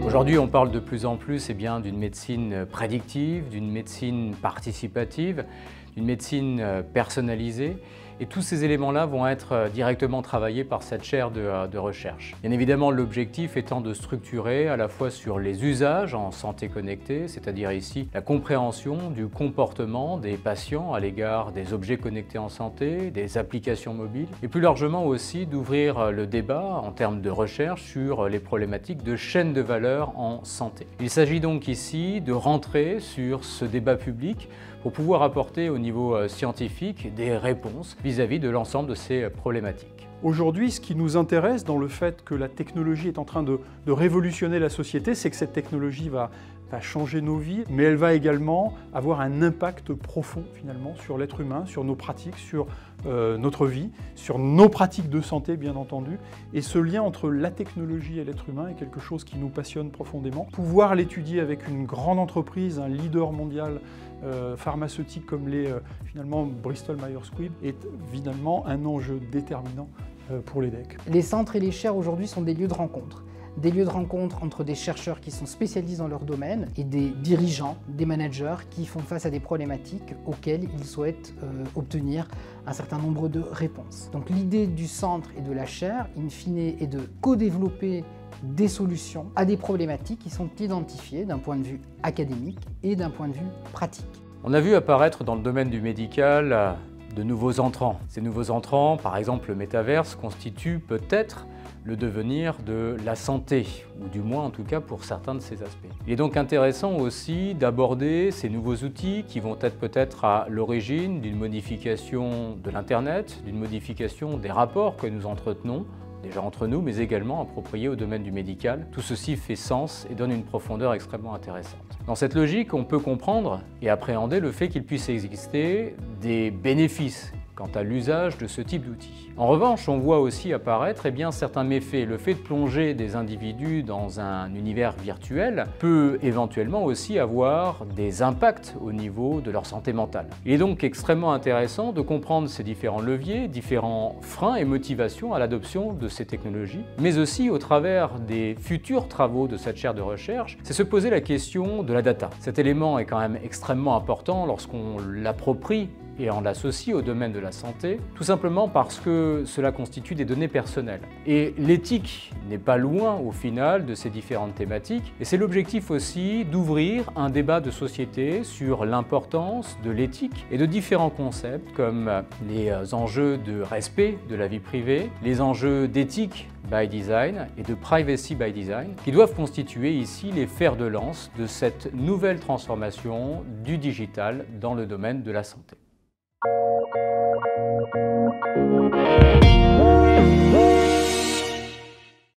Aujourd'hui, on parle de plus en plus d'une médecine prédictive, d'une médecine participative, d'une médecine personnalisée. Et tous ces éléments-là vont être directement travaillés par cette chaire de recherche. Bien évidemment, l'objectif étant de structurer à la fois sur les usages en santé connectée, c'est-à-dire ici la compréhension du comportement des patients à l'égard des objets connectés en santé, des applications mobiles, et plus largement aussi d'ouvrir le débat en termes de recherche sur les problématiques de chaîne de valeur en santé. Il s'agit donc ici de rentrer sur ce débat public pour pouvoir apporter au niveau scientifique des réponses vis-à-vis de l'ensemble de ces problématiques. Aujourd'hui, ce qui nous intéresse dans le fait que la technologie est en train de révolutionner la société, c'est que cette technologie va changer nos vies, mais elle va également avoir un impact profond finalement sur l'être humain, sur nos pratiques, sur notre vie, sur nos pratiques de santé bien entendu. Et ce lien entre la technologie et l'être humain est quelque chose qui nous passionne profondément. Pouvoir l'étudier avec une grande entreprise, un leader mondial pharmaceutique comme l'est finalement Bristol Myers Squibb est évidemment un enjeu déterminant pour l'EDHEC. Les centres et les chaires aujourd'hui sont des lieux de rencontre. Des lieux de rencontre entre des chercheurs qui sont spécialisés dans leur domaine et des dirigeants, des managers qui font face à des problématiques auxquelles ils souhaitent obtenir un certain nombre de réponses. Donc l'idée du centre et de la chaire, in fine, est de co-développer des solutions à des problématiques qui sont identifiées d'un point de vue académique et d'un point de vue pratique. On a vu apparaître dans le domaine du médical de nouveaux entrants. Ces nouveaux entrants, par exemple le métaverse, constituent peut-être le devenir de la santé, ou du moins en tout cas pour certains de ces aspects. Il est donc intéressant aussi d'aborder ces nouveaux outils qui vont être peut-être à l'origine d'une modification de l'Internet, d'une modification des rapports que nous entretenons, déjà entre nous, mais également appropriés au domaine du médical. Tout ceci fait sens et donne une profondeur extrêmement intéressante. Dans cette logique, on peut comprendre et appréhender le fait qu'il puisse exister des bénéfices quant à l'usage de ce type d'outils. En revanche, on voit aussi apparaître certains méfaits. Le fait de plonger des individus dans un univers virtuel peut éventuellement aussi avoir des impacts au niveau de leur santé mentale. Il est donc extrêmement intéressant de comprendre ces différents leviers, différents freins et motivations à l'adoption de ces technologies, mais aussi au travers des futurs travaux de cette chaire de recherche, c'est se poser la question de la data. Cet élément est quand même extrêmement important lorsqu'on l'approprie et on l'associe au domaine de la santé, tout simplement parce que cela constitue des données personnelles. Et l'éthique n'est pas loin au final de ces différentes thématiques, et c'est l'objectif aussi d'ouvrir un débat de société sur l'importance de l'éthique et de différents concepts comme les enjeux de respect de la vie privée, les enjeux d'éthique by design et de privacy by design, qui doivent constituer ici les fers de lance de cette nouvelle transformation du digital dans le domaine de la santé.